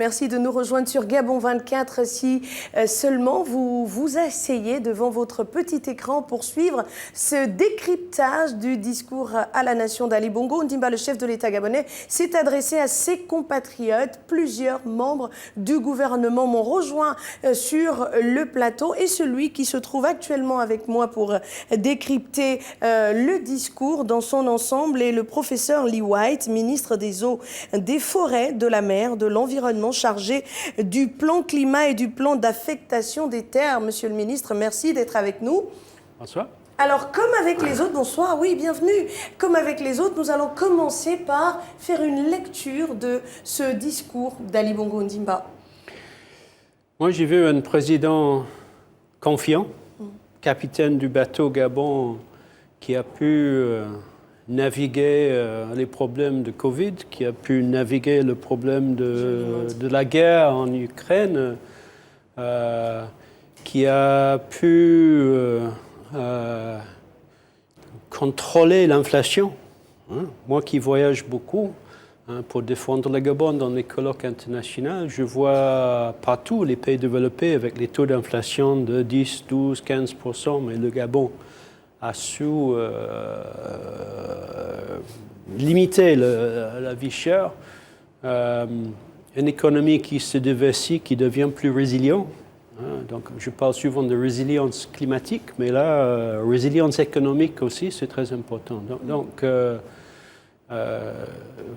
Merci de nous rejoindre sur Gabon 24 si seulement vous vous asseyez devant votre petit écran pour suivre ce décryptage du discours à la nation d'Ali Bongo Ondimba. Le chef de l'État gabonais s'est adressé à ses compatriotes. Plusieurs membres du gouvernement m'ont rejoint sur le plateau et celui qui se trouve actuellement avec moi pour décrypter le discours dans son ensemble est le professeur Lee White, ministre des Eaux, des Forêts, de la Mer, de l'Environnement, chargé du plan climat et du plan d'affectation des terres. Monsieur le ministre, merci d'être avec nous. Bonsoir. Alors, comme avec les autres, bonsoir, oui, bienvenue. Comme avec les autres, nous allons commencer par faire une lecture de ce discours d'Ali Bongo Ondimba. Moi, j'ai vu un président confiant, capitaine du bateau Gabon, qui a pu naviguer les problèmes de Covid, qui a pu naviguer le problème de la guerre en Ukraine, qui a pu contrôler l'inflation. Moi qui voyage beaucoup pour défendre le Gabon dans les colloques internationaux, je vois partout les pays développés avec les taux d'inflation de 10, 12, 15%, mais le Gabon a su limiter la vie chère, une économie qui se diversifie, qui devient plus résiliente. Donc, je parle souvent de résilience climatique, mais là, résilience économique aussi, c'est très important. Donc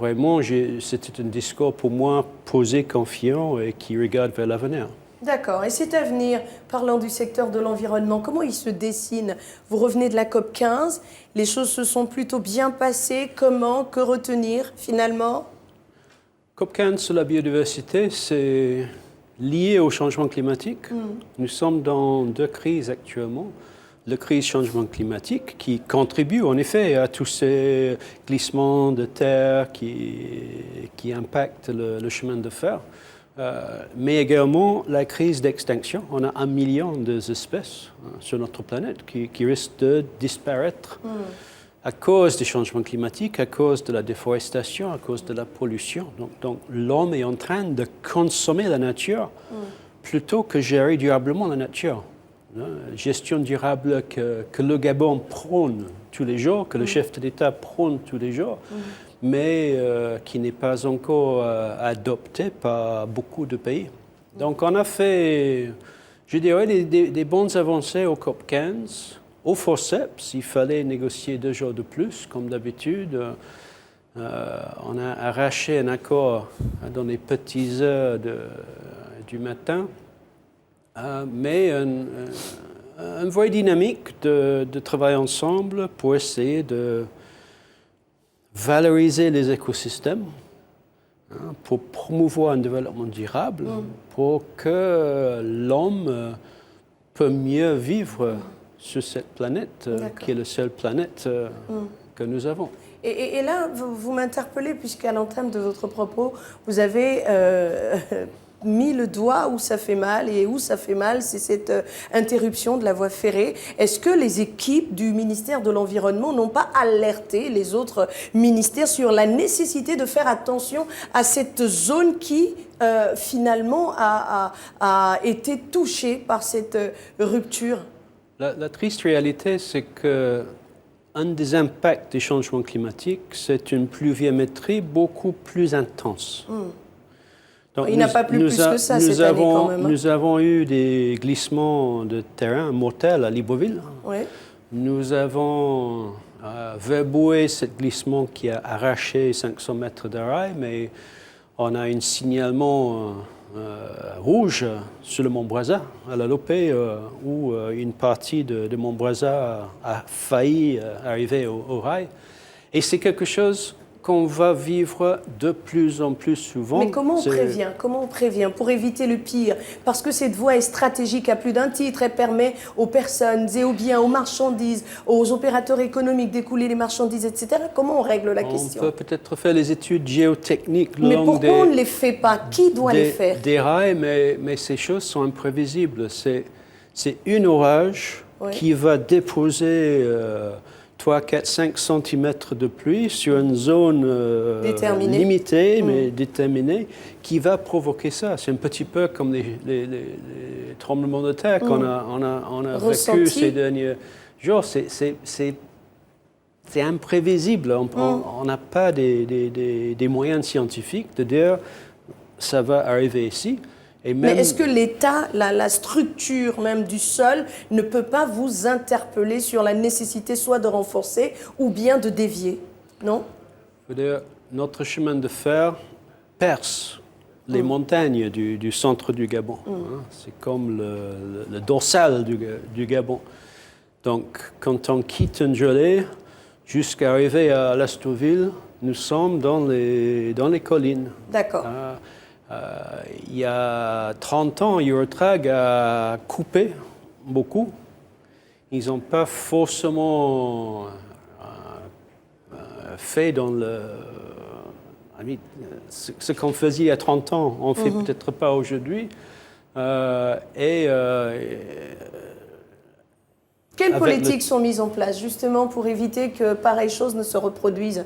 vraiment, c'était un discours pour moi posé, confiant et qui regarde vers l'avenir. D'accord. Et cet avenir, parlant du secteur de l'environnement, comment il se dessine? Vous revenez de la COP 15, les choses se sont plutôt bien passées. Comment? Que retenir finalement? COP 15 sur la biodiversité, c'est lié au changement climatique. Nous sommes dans deux crises actuellement. La crise changement climatique qui contribue en effet à tous ces glissements de terre qui impactent le chemin de fer. Mais également la crise d'extinction. On a 1 million d'espèces sur notre planète qui risquent de disparaître à cause des changements climatiques, à cause de la déforestation, à cause de la pollution. Donc l'homme est en train de consommer la nature plutôt que gérer durablement la nature. Gestion durable que le Gabon prône tous les jours, que le chef de l'État prône tous les jours, mais qui n'est pas encore adopté par beaucoup de pays. Donc on a fait, je dirais, des bonnes avancées au COP 15. Au forceps, il fallait négocier 2 jours de plus, comme d'habitude. On a arraché un accord dans les petites heures du matin, mais une vraie dynamique de travail ensemble pour essayer de valoriser les écosystèmes, pour promouvoir un développement durable, pour que l'homme peut mieux vivre sur cette planète, qui est la seule planète que nous avons. Et là, vous m'interpellez, puisqu'à l'entame de votre propos, vous avez mis le doigt où ça fait mal, et où ça fait mal, c'est cette interruption de la voie ferrée. Est-ce que les équipes du ministère de l'Environnement n'ont pas alerté les autres ministères sur la nécessité de faire attention à cette zone qui, finalement, a été touchée par cette rupture? La triste réalité, c'est que un des impacts des changements climatiques, c'est une pluviométrie beaucoup plus intense. Donc, il n'a pas plu plus que ça cette année quand même. Nous avons eu des glissements de terrain mortels à Libreville. Oui. Nous avons verboué ce glissement qui a arraché 500 mètres de rail, mais on a un signalement rouge sur le Mont Brazza, à la Lopé, où une partie de Mont Brazza a failli arriver au rail. Et c'est quelque chose qu'on va vivre de plus en plus souvent. Mais comment on prévient? Comment on prévient pour éviter le pire? Parce que cette voie est stratégique à plus d'un titre. Elle permet aux personnes et aux biens, aux marchandises, aux opérateurs économiques d'écouler les marchandises, etc. Comment on règle la question? On peut peut-être faire les études géotechniques. Mais pourquoi on ne les fait pas? Qui doit les faire? Des rails, mais ces choses sont imprévisibles. C'est un orage qui va déposer 3, 4, 5 cm de pluie sur une zone limitée, mais déterminée, qui va provoquer ça. C'est un petit peu comme les tremblements de terre qu'on a vécu ces derniers jours. C'est imprévisible. On n'a pas des moyens scientifiques de dire ça va arriver ici. Mais est-ce que l'État, la structure même du sol, ne peut pas vous interpeller sur la nécessité soit de renforcer ou bien de dévier? Non? Notre chemin de fer perce les montagnes du centre du Gabon. C'est comme le dorsal du Gabon. Donc, quand on quitte N'Djolé jusqu'à arriver à l'Astoville, nous sommes dans les collines. D'accord. Il y a 30 ans, Eurotrack a coupé beaucoup. Ils n'ont pas forcément fait dans ce qu'on faisait il y a 30 ans. On ne fait peut-être pas aujourd'hui. Quelles politiques sont mises en place justement pour éviter que pareilles choses ne se reproduisent?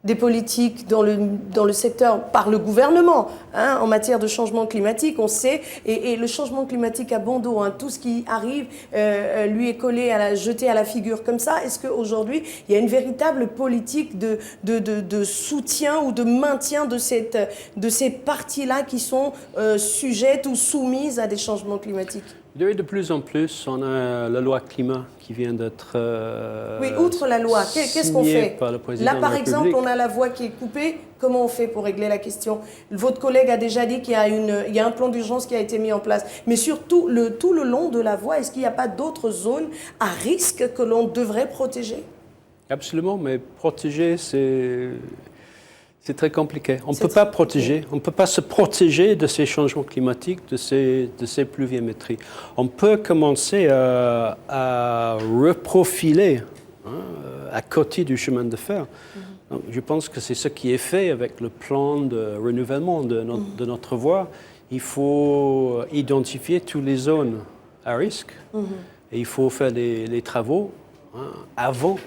Des politiques dans le secteur par le gouvernement en matière de changement climatique, on sait, et le changement climatique a bon dos, tout ce qui arrive lui est collé, jeté à la figure comme ça. Est-ce qu'aujourd'hui, il y a une véritable politique de soutien ou de maintien de ces parties-là qui sont sujettes ou soumises à des changements climatiques? De plus en plus, on a la loi climat qui vient d'être oui, outre la loi, qu'est-ce qu'on fait? Là, par exemple, on a la voie qui est coupée. Comment on fait pour régler la question? Votre collègue a déjà dit qu'il y a un plan d'urgence qui a été mis en place. Mais surtout, tout le long de la voie, est-ce qu'il n'y a pas d'autres zones à risque que l'on devrait protéger? Absolument, mais protéger, c'est très compliqué. On ne peut pas protéger, on ne peut pas se protéger de ces changements climatiques, de ces pluviométries. On peut commencer à reprofiler à côté du chemin de fer. Donc, je pense que c'est ce qui est fait avec le plan de renouvellement de notre voie. Il faut identifier toutes les zones à risque et il faut faire les travaux avant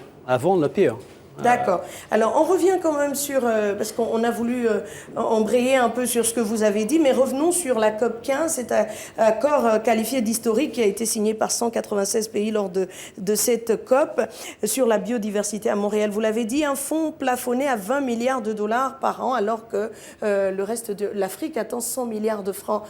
le pire. D'accord. Alors, on revient quand même sur, parce qu'on a voulu embrayer un peu sur ce que vous avez dit, mais revenons sur la COP 15, cet accord qualifié d'historique qui a été signé par 196 pays lors de cette COP sur la biodiversité à Montréal. Vous l'avez dit, un fonds plafonné à 20 milliards de dollars par an, alors que le reste de l'Afrique attend 100 milliards de francs.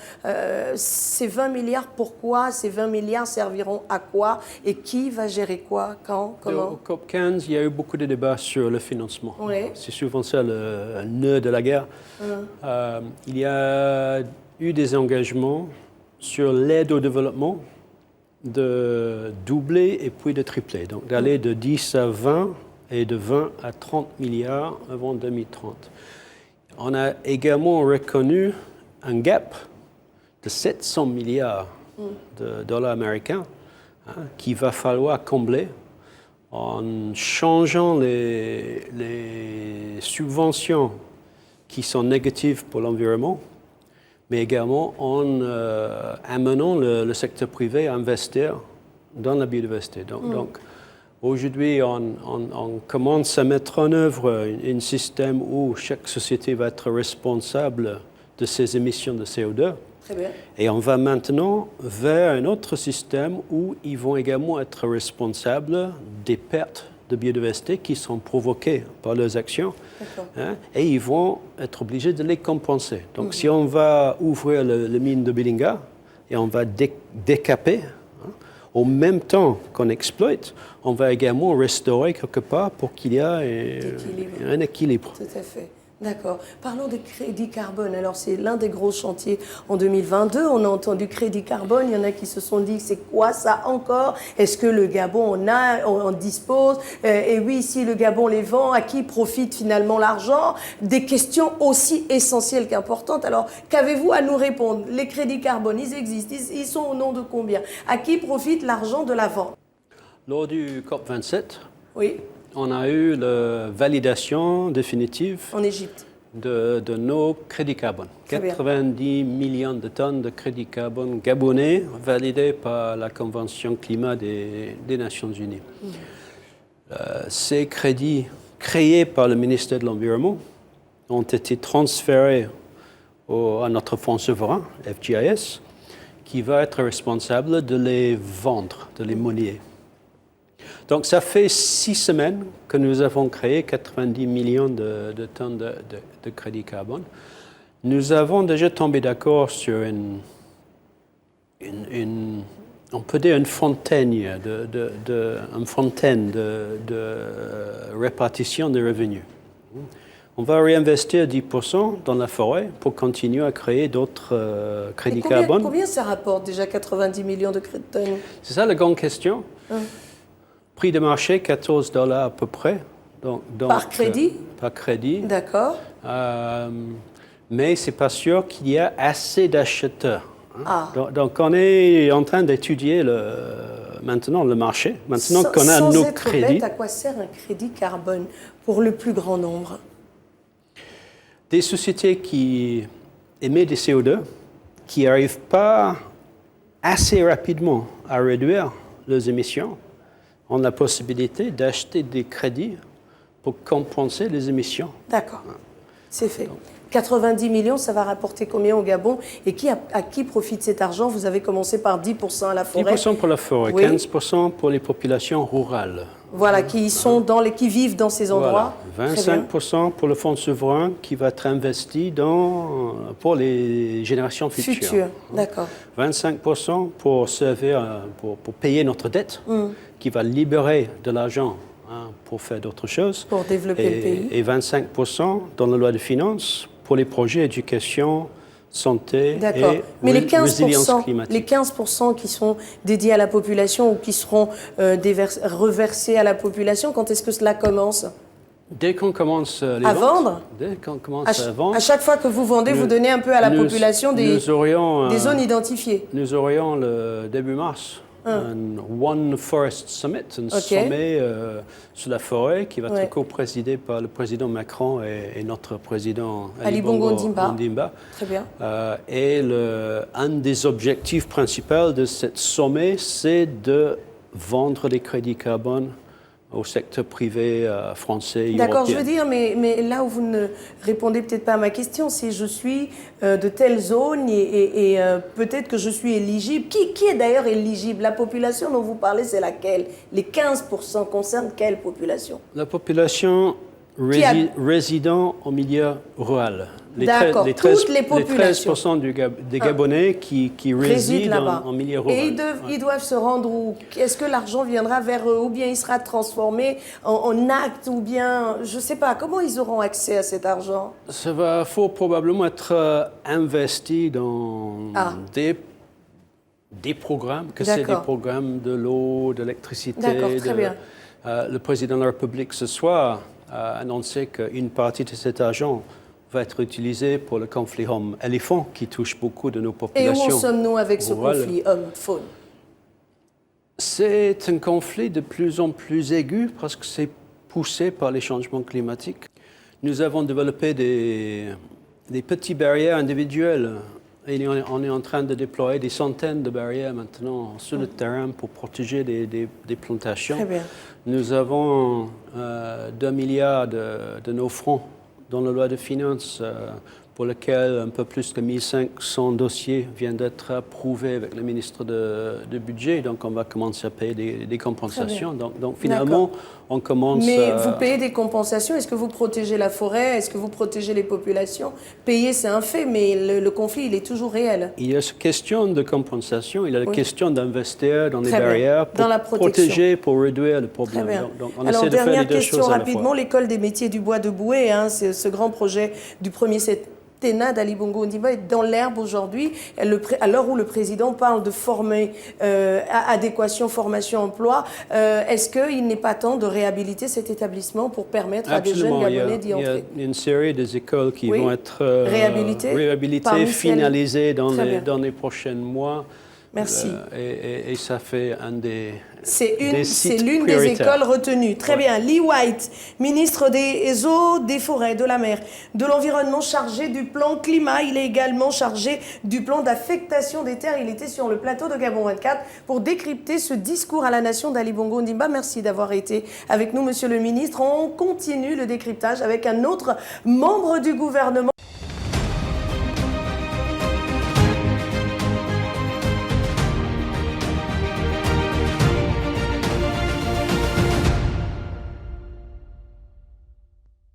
Ces 20 milliards, pourquoi? Ces 20 milliards serviront à quoi? Et qui va gérer quoi? Quand? Comment? Au COP 15, il y a eu beaucoup de débats sur le financement. Oui. C'est souvent ça le nœud de la guerre. Il y a eu des engagements sur l'aide au développement de doubler et puis de tripler. Donc d'aller de 10 à 20 et de 20 à 30 milliards avant 2030. On a également reconnu un gap de 700 milliards de dollars américains qu'il va falloir combler en changeant les subventions qui sont négatives pour l'environnement, mais également en amenant le secteur privé à investir dans la biodiversité. Donc aujourd'hui, on commence à mettre en œuvre un système où chaque société va être responsable de ses émissions de CO2. Très bien. Et on va maintenant vers un autre système où ils vont également être responsables des pertes de biodiversité qui sont provoquées par leurs actions. Et ils vont être obligés de les compenser. Donc si on va ouvrir le mine de Belinga et on va décaper, au même temps qu'on exploite, on va également restaurer quelque part pour qu'il y ait un équilibre. Tout à fait. D'accord. Parlons des crédits carbone. Alors, c'est l'un des gros chantiers en 2022. On a entendu crédit carbone. Il y en a qui se sont dit, c'est quoi ça encore? Est-ce que le Gabon on dispose? Et oui, si le Gabon les vend, à qui profite finalement l'argent? Des questions aussi essentielles qu'importantes. Alors, qu'avez-vous à nous répondre? Les crédits carbone, ils existent. Ils sont au nom de combien? À qui profite l'argent de la vente? Lors du COP27, oui. On a eu la validation définitive en Égypte de nos crédits carbone. 90 millions de tonnes de crédits carbone gabonais validés par la Convention climat des Nations Unies. Ces crédits créés par le ministère de l'Environnement ont été transférés à notre fonds souverain, FGIS, qui va être responsable de les vendre, de les monnayer. Donc, ça fait 6 semaines que nous avons créé 90 millions de tonnes de crédit carbone. Nous avons déjà tombé d'accord sur on peut dire une fontaine de répartition de revenus. On va réinvestir 10% dans la forêt pour continuer à créer d'autres crédits carbone. Combien ça rapporte déjà 90 millions de tonnes? C'est ça la grande question. Prix de marché, $14 à peu près. Donc, par crédit? Par crédit. D'accord. Mais ce n'est pas sûr qu'il y a assez d'acheteurs. Donc, on est en train d'étudier maintenant le marché. Maintenant qu'on a nos crédits. Bête, à quoi sert un crédit carbone pour le plus grand nombre? Des sociétés qui émettent des CO2, qui n'arrivent pas assez rapidement à réduire leurs émissions, ont la possibilité d'acheter des crédits pour compenser les émissions. D'accord, c'est fait. 90 millions, ça va rapporter combien au Gabon? Et à qui profite cet argent? Vous avez commencé par 10% à la forêt. 10% pour la forêt, oui. 15% pour les populations rurales. Voilà, qui vivent dans ces endroits. Voilà. 25% pour le fonds souverain qui va être investi pour les générations futures. D'accord. 25% pour servir, pour payer notre dette, qui va libérer de l'argent pour faire d'autres choses. Pour développer le pays. Et 25% dans la loi de finances pour les projets éducation, santé et résilience climatique. Les 15% qui sont dédiés à la population ou qui seront reversés à la population, quand est-ce que cela commence? Dès qu'on commence les à ventes, vendre. Dès qu'on commence à vendre. À chaque fois que vous vendez, vous donnez un peu à la population des zones identifiées. Nous aurions le début mars un One Forest Summit, un sommet sur la forêt qui va être co-présidé par le président Macron et notre président Ali Bongo Ondimba. Très bien. Et un des objectifs principaux de ce sommet, c'est de vendre des crédits carbone au secteur privé français et européen. D'accord, je veux dire, mais là où vous ne répondez peut-être pas à ma question, c'est je suis de telle zone et peut-être que je suis éligible. Qui est d'ailleurs éligible? La population dont vous parlez, c'est laquelle? Les 15% concernent quelle population? La population résidant au milieu rural. D'accord, toutes les populations. Les 13% des Gabonais qui résident en milieu rural. Et ils doivent se rendre où? Est-ce que l'argent viendra vers eux ou bien il sera transformé en actes ou bien, je ne sais pas, comment ils auront accès à cet argent? Ça va probablement être investi dans des programmes, que c'est des programmes de l'eau, de l'électricité. D'accord, très bien. Le président de la République ce soir a annoncé qu'une partie de cet argent va être utilisé pour le conflit homme-éléphant qui touche beaucoup de nos populations. Et où en sommes-nous avec ce conflit homme-faune? C'est un conflit de plus en plus aigu parce que c'est poussé par les changements climatiques. Nous avons développé des petites barrières individuelles. Et on est en train de déployer des centaines de barrières maintenant sur le terrain pour protéger des plantations. Très bien. Nous avons 2 milliards de nos francs dans la loi de finances pour lequel un peu plus de 1500 dossiers viennent d'être approuvés avec le ministre du Budget. Donc, on va commencer à payer des compensations. Donc finalement, on commence... Mais vous payez des compensations. Est-ce que vous protégez la forêt? Est-ce que vous protégez les populations? Payer, c'est un fait, mais le conflit, il est toujours réel. Il y a cette question de compensation. Il y a la question d'investir dans les barrières pour protéger, pour réduire le problème. Donc, on essaie de faire les deux choses à la fois. Dernière question rapidement. L'École des métiers du bois de Boué, c'est ce grand projet du premier septennat d'Ali Bongo Ondimba est dans l'herbe aujourd'hui, à l'heure où le président parle de former, adéquation, formation, emploi. Est-ce qu'il n'est pas temps de réhabiliter cet établissement pour permettre à des jeunes Gabonais d'y entrer? Il y a une série des écoles qui vont être réhabilitées, finalisées dans les prochains mois. Merci. Et ça fait un des C'est sites l'une des prioritaires. écoles retenues. Très bien. Lee White, ministre des Eaux, des Forêts, de la Mer, de l'Environnement, chargé du plan climat. Il est également chargé du plan d'affectation des terres. Il était sur le plateau de Gabon 24 pour décrypter ce discours à la nation d'Ali Bongo Ondimba. Merci d'avoir été avec nous, monsieur le ministre. On continue le décryptage avec un autre membre du gouvernement.